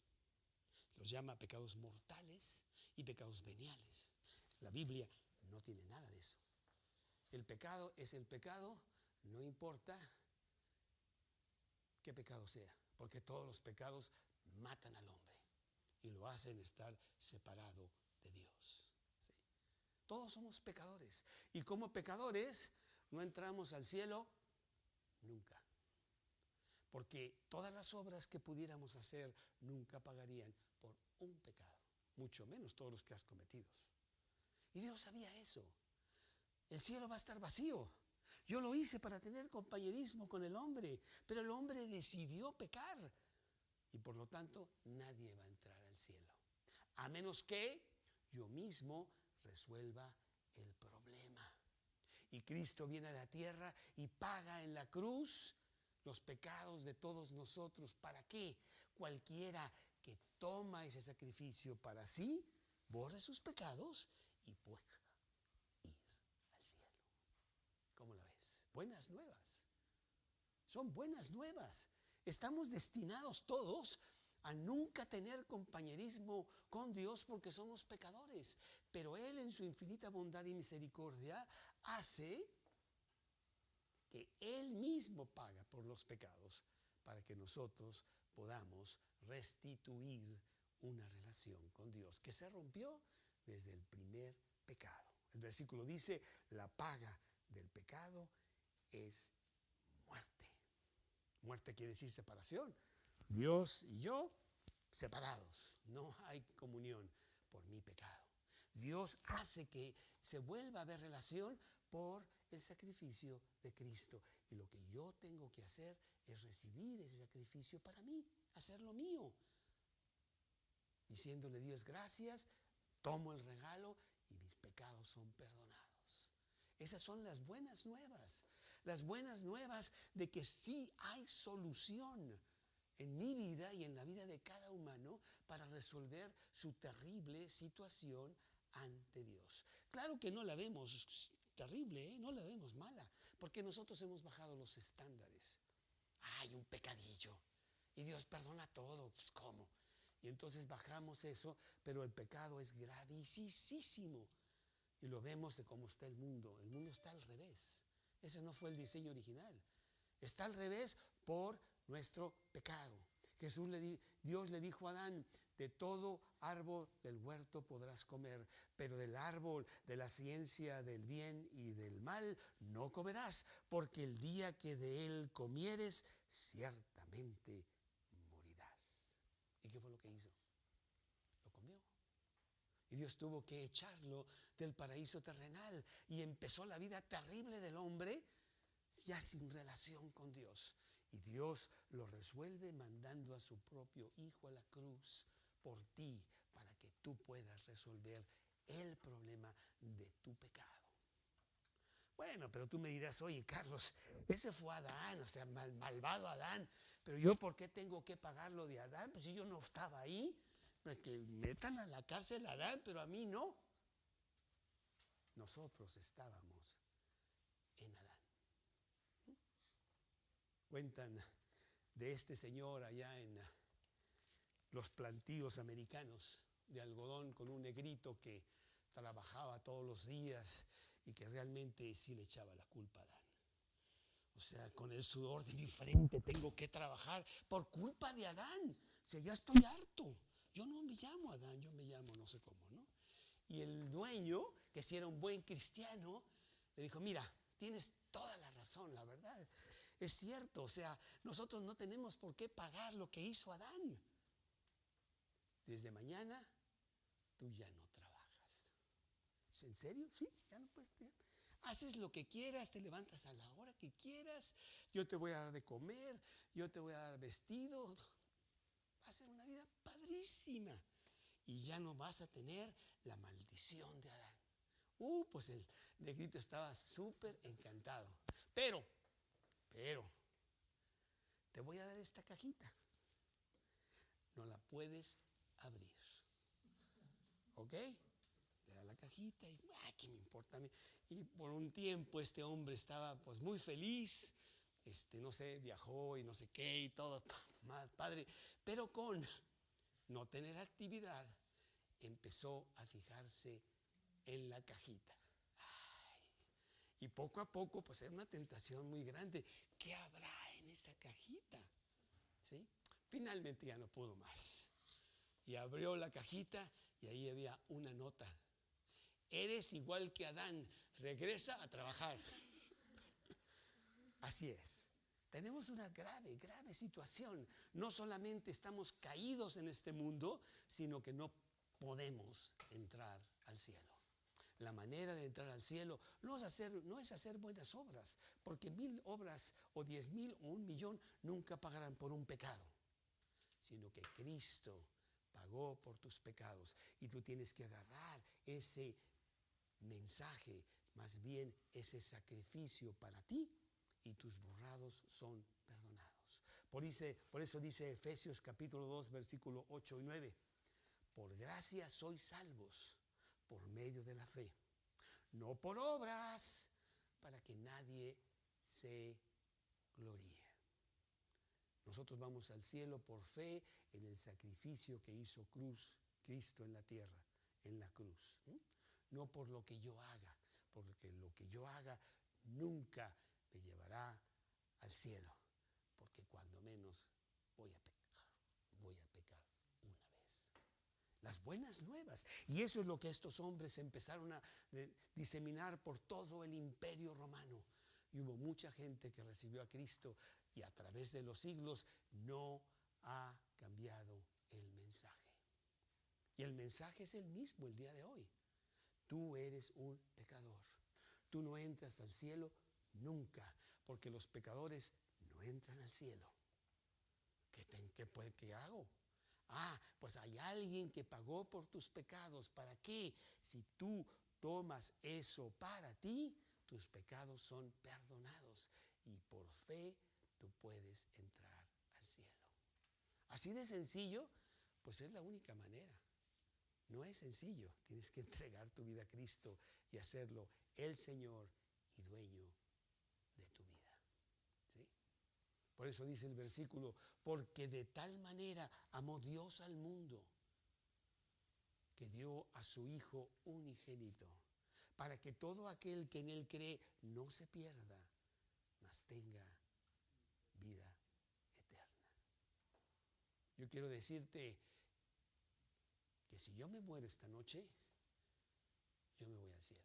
Los llama pecados mortales y pecados veniales. La Biblia no tiene nada de eso. El pecado es el pecado, no importa qué pecado sea, porque todos los pecados matan al hombre y lo hacen estar separado de Dios. Todos somos pecadores. Y como pecadores no entramos al cielo nunca. Porque todas las obras que pudiéramos hacer nunca pagarían por un pecado. Mucho menos todos los que has cometido. Y Dios sabía eso. El cielo va a estar vacío. Yo lo hice para tener compañerismo con el hombre. Pero el hombre decidió pecar. Y por lo tanto nadie va a entrar al cielo. a menos que yo mismo resuelva el problema. Y Cristo viene a la tierra y paga en la cruz los pecados de todos nosotros. ¿Para qué? Cualquiera que toma ese sacrificio para sí, borre sus pecados y pueda ir al cielo. ¿Cómo la ves? Buenas nuevas. Son buenas nuevas. Estamos destinados todos a nunca tener compañerismo con Dios porque somos pecadores. Pero Él en su infinita bondad y misericordia hace que Él mismo paga por los pecados para que nosotros podamos restituir una relación con Dios que se rompió desde el primer pecado. El versículo dice, la paga del pecado es muerte. Muerte quiere decir separación. Dios y yo separados. No hay comunión por mi pecado. Dios hace que se vuelva a haber relación por el sacrificio de Cristo. Y lo que yo tengo que hacer es recibir ese sacrificio para mí, hacerlo mío. Diciéndole a Dios gracias, tomo el regalo y mis pecados son perdonados. Esas son las buenas nuevas. Las buenas nuevas de que sí hay solución en mi vida y en la vida de cada humano para resolver su terrible situación ante Dios. Claro que no la vemos terrible, no la vemos mala, porque nosotros hemos bajado los estándares. Hay un pecadillo y Dios perdona todo, pues ¿cómo? Y entonces bajamos eso, pero el pecado es gravísimo. Y lo vemos de cómo está el mundo. El mundo está al revés. Ese no fue el diseño original. Está al revés por nuestro pecado. Dios le dijo a Adán, de todo árbol del huerto podrás comer, pero del árbol de la ciencia del bien y del mal no comerás, porque el día que de él comieres, ciertamente morirás. ¿Y qué fue lo que hizo? Lo comió. Y Dios tuvo que echarlo del paraíso terrenal y empezó la vida terrible del hombre ya sin relación con Dios. Y Dios lo resuelve mandando a su propio Hijo a la cruz por ti, para que tú puedas resolver el problema de tu pecado. Bueno, pero tú me dirás, oye Carlos, ese fue Adán, o sea, malvado Adán, pero yo ¿por qué tengo que pagar lo de Adán? Pues si yo no estaba ahí. Que metan a la cárcel a Adán, pero a mí no. Nosotros estábamos en Adán. Cuentan de este señor allá en los plantíos americanos de algodón con un negrito que trabajaba todos los días y que realmente sí le echaba la culpa a Adán. O sea, con el sudor de mi frente tengo que trabajar por culpa de Adán. O sea, ya estoy harto. Yo no me llamo Adán, yo me llamo no sé cómo, ¿no? Y el dueño, que si era un buen cristiano, le dijo, mira, tienes toda la razón, la verdad. Es cierto, o sea, nosotros no tenemos por qué pagar lo que hizo Adán. Desde mañana, tú ya no trabajas. ¿Es en serio? Sí, ya no puedes. Haces lo que quieras, te levantas a la hora que quieras, yo te voy a dar de comer, yo te voy a dar vestido. Va a ser una vida padrísima. Y ya no vas a tener la maldición de Adán. Pues el negrito estaba súper encantado. Pero, te voy a dar esta cajita. No la puedes abrir. ¿Ok? Le da la cajita y, ¿qué me importa a mí? Y por un tiempo este hombre estaba pues muy feliz. No sé, viajó y no sé qué y todo, más padre, pero con no tener actividad empezó a fijarse en la cajita. Y poco a poco pues era una tentación muy grande. ¿Qué habrá en esa cajita? ¿Sí? Finalmente ya no pudo más y abrió la cajita y ahí había una nota: eres igual que Adán, regresa a trabajar. Así es. Tenemos una grave situación. No solamente estamos caídos en este mundo, sino que no podemos entrar al cielo. La manera de entrar al cielo no es hacer buenas obras, porque 1000 obras o 10,000 o 1,000,000 nunca pagarán por un pecado, sino que Cristo pagó pagó por tus pecados. Y tú tienes que agarrar ese mensaje, más bien ese sacrificio para ti, y tus borrados son perdonados. Por eso dice Efesios capítulo 2, versículo 8 y 9. Por gracia sois salvos por medio de la fe, no por obras, para que nadie se gloríe. Nosotros vamos al cielo por fe en el sacrificio que hizo Cristo en la tierra, en la cruz. No por lo que yo haga, porque lo que yo haga nunca me llevará al cielo, porque cuando menos voy a pecar una vez. Las buenas nuevas. Y eso es lo que estos hombres empezaron a diseminar por todo el imperio romano. Y hubo mucha gente que recibió a Cristo y a través de los siglos no ha cambiado el mensaje. Y el mensaje es el mismo el día de hoy. Tú eres un pecador. Tú no entras al cielo nunca, porque los pecadores no entran al cielo. ¿Qué hago? Pues hay alguien que pagó por tus pecados. ¿Para qué? Si tú tomas eso para ti, tus pecados son perdonados y por fe tú puedes entrar al cielo. Así de sencillo, pues es la única manera. No es sencillo, tienes que entregar tu vida a Cristo y hacerlo el Señor y dueño de tu vida. ¿Sí? Por eso dice el versículo, porque de tal manera amó Dios al mundo, que dio a su Hijo unigénito, para que todo aquel que en Él cree no se pierda, mas tenga vida eterna. Yo quiero decirte que si yo me muero esta noche, yo me voy al cielo.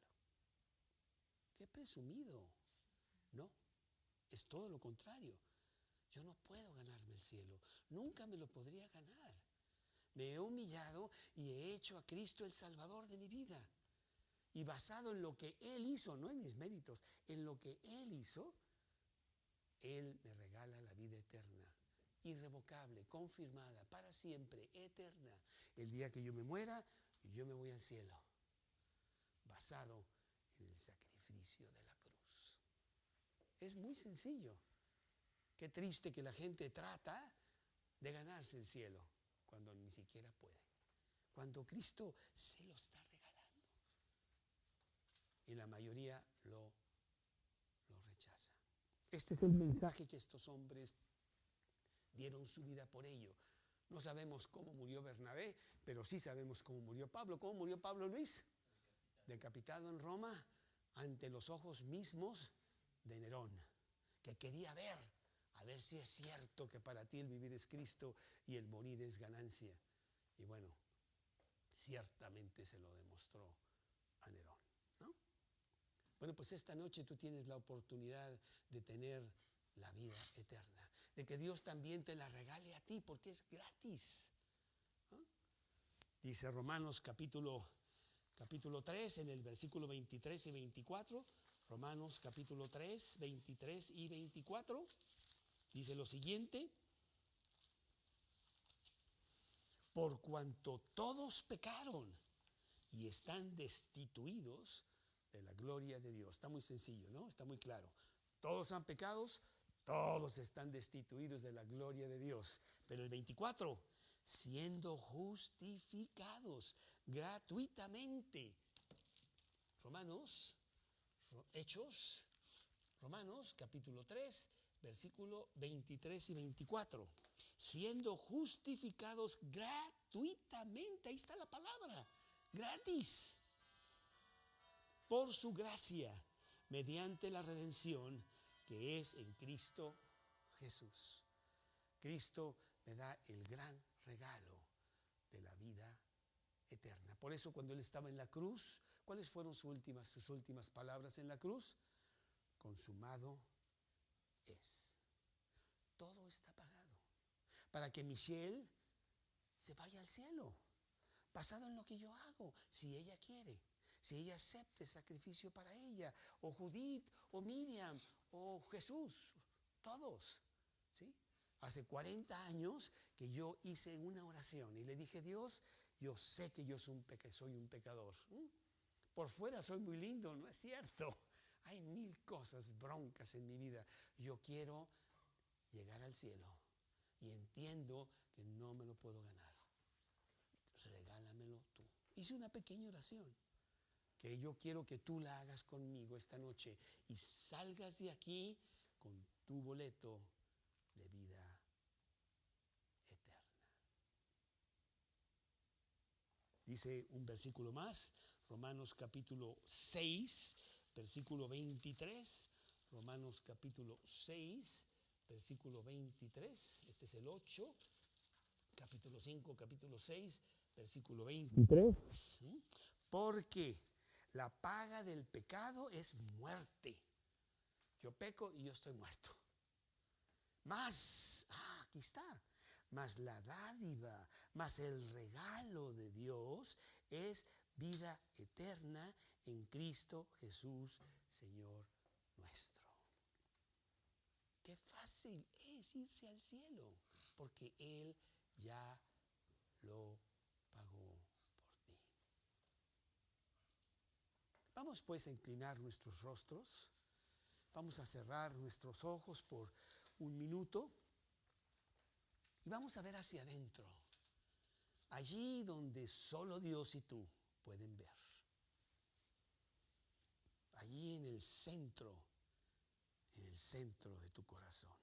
¡Qué presumido! No, es todo lo contrario. Yo no puedo ganarme el cielo, nunca me lo podría ganar. Me he humillado y he hecho a Cristo el Salvador de mi vida. Y basado en lo que Él hizo, no en mis méritos, en lo que Él hizo, Él me regala la vida eterna, irrevocable, confirmada, para siempre, eterna. El día que yo me muera, yo me voy al cielo, basado en el sacrificio de la cruz. Es muy sencillo. Qué triste que la gente trata de ganarse el cielo cuando ni siquiera puede. Cuando Cristo se lo está regalando. Y la mayoría lo rechaza. Este es el mensaje que estos hombres dieron su vida por ello. No sabemos cómo murió Bernabé, pero sí sabemos cómo murió Pablo. ¿Cómo murió Pablo, Luis? Decapitado en Roma ante los ojos mismos de Nerón, que quería ver, a ver si es cierto que para ti el vivir es Cristo y el morir es ganancia. Y bueno, ciertamente se lo demostró a Nerón, ¿no? Bueno, pues esta noche tú tienes la oportunidad de tener la vida eterna, de que Dios también te la regale a ti, porque es gratis, ¿no? Dice Romanos capítulo 3, en el versículo 23 y 24, Romanos capítulo 3, 23 y 24, dice lo siguiente: por cuanto todos pecaron y están destituidos de la gloria de Dios. Está muy sencillo, ¿no? Está muy claro. Todos han pecado, todos están destituidos de la gloria de Dios. Pero el 24, siendo justificados gratuitamente. Romanos capítulo 3, versículo 23 y 24. Siendo justificados gratuitamente, ahí está la palabra, gratis, por su gracia, mediante la redención que es en Cristo Jesús. Cristo me da el gran regalo de la vida eterna. Por eso cuando Él estaba en la cruz, ¿cuáles fueron sus últimas palabras en la cruz? Consumado es. Todo está pagado. Para que Michelle se vaya al cielo, basado en lo que yo hago, si ella quiere, si ella acepta el sacrificio para ella, o Judith, o Miriam, o Jesús, todos, ¿sí? Hace 40 años que yo hice una oración y le dije: Dios, yo sé que yo soy un pecador. Por fuera soy muy lindo, no es cierto. Hay mil cosas, broncas en mi vida. Yo quiero llegar al cielo y entiendo que no me lo puedo ganar. Regálamelo tú. Hice una pequeña oración que yo quiero que tú la hagas conmigo esta noche y salgas de aquí con tu boleto de vida eterna. Dice un versículo más, Romanos capítulo 6, versículo 23. Romanos capítulo 6, versículo 23. Este es el 8. Capítulo 5, capítulo 6, versículo 23. Porque la paga del pecado es muerte. Yo peco y yo estoy muerto. Más, aquí está. Mas la dádiva, más el regalo de Dios es vida eterna en Cristo Jesús, Señor nuestro. Qué fácil es irse al cielo, porque Él ya lo pagó por ti. Vamos pues a inclinar nuestros rostros. Vamos a cerrar nuestros ojos por un minuto y vamos a ver hacia adentro, allí donde solo Dios y tú pueden ver. Allí en el centro de tu corazón.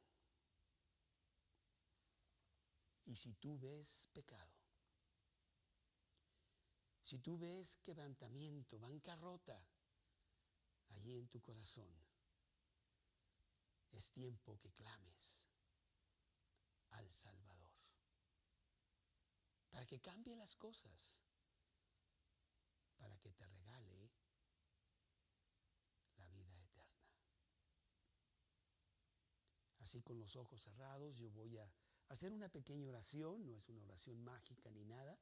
Y si tú ves pecado, si tú ves quebrantamiento, bancarrota, allí en tu corazón, es tiempo que clames al Salvador para que cambie las cosas, para que te regale la vida eterna. Así, con los ojos cerrados, yo voy a hacer una pequeña oración. No es una oración mágica ni nada,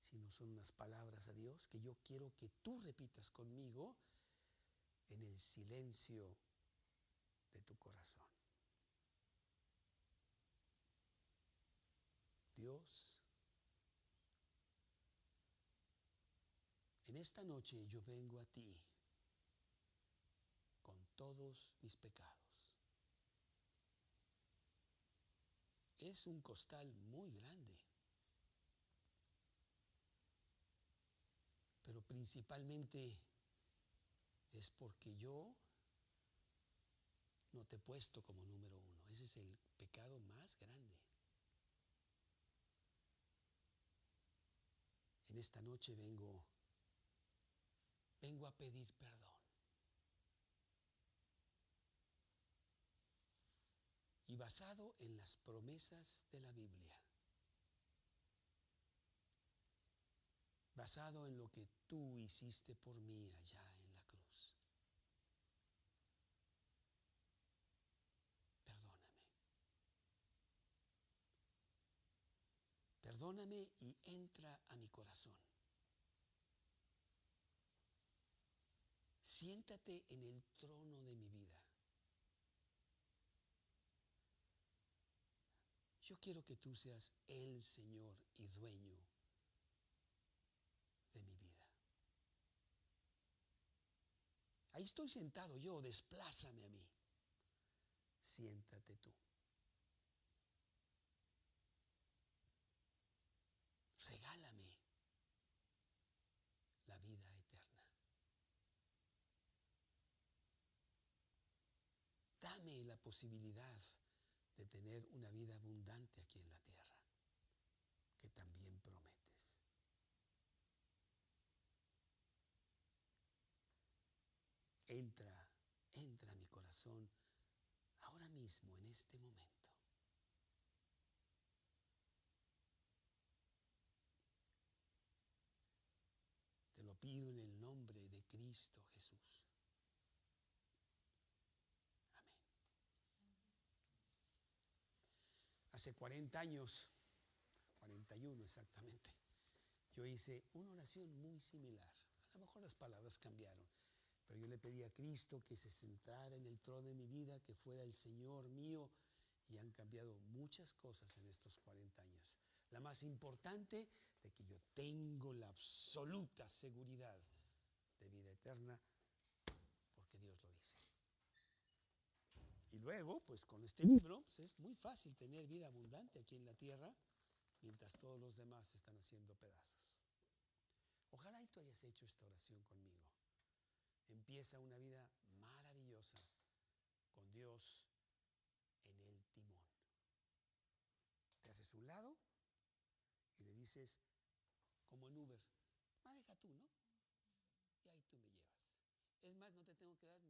sino son unas palabras a Dios que yo quiero que tú repitas conmigo en el silencio de tu corazón. Dios, en esta noche yo vengo a ti con todos mis pecados. Es un costal muy grande, pero principalmente es porque yo no te he puesto como número uno. Ese es el pecado más grande. En esta noche vengo a pedir perdón. Y basado en las promesas de la Biblia, basado en lo que tú hiciste por mí allá en la cruz, perdóname. Perdóname y entra a mi corazón. Siéntate en el trono de mi vida. Yo quiero que tú seas el Señor y dueño de mi vida. Ahí estoy sentado yo, desplázame a mí. Siéntate tú. Regálame la vida eterna. Dame la posibilidad de tener una vida abundante aquí en la tierra, que también prometes. Entra a mi corazón ahora mismo, en este momento. Te lo pido en el nombre de Cristo Jesús. Amén. Hace 40 años, 41 exactamente, yo hice una oración muy similar. A lo mejor las palabras cambiaron, pero yo le pedí a Cristo que se sentara en el trono de mi vida, que fuera el Señor mío y han cambiado muchas cosas en estos 40 años. La más importante, de que yo tengo la absoluta seguridad de vida eterna, porque Dios lo dice. Y luego, pues con este libro, pues es muy fácil tener vida abundante aquí en la tierra, mientras todos los demás están haciendo pedazos. Ojalá y tú hayas hecho esta oración conmigo. Empieza una vida maravillosa con Dios en el timón. Te haces un lado y le dices, como en Uber, maneja tú, ¿no? Y ahí tú me llevas. Es más, no te tengo que dar ni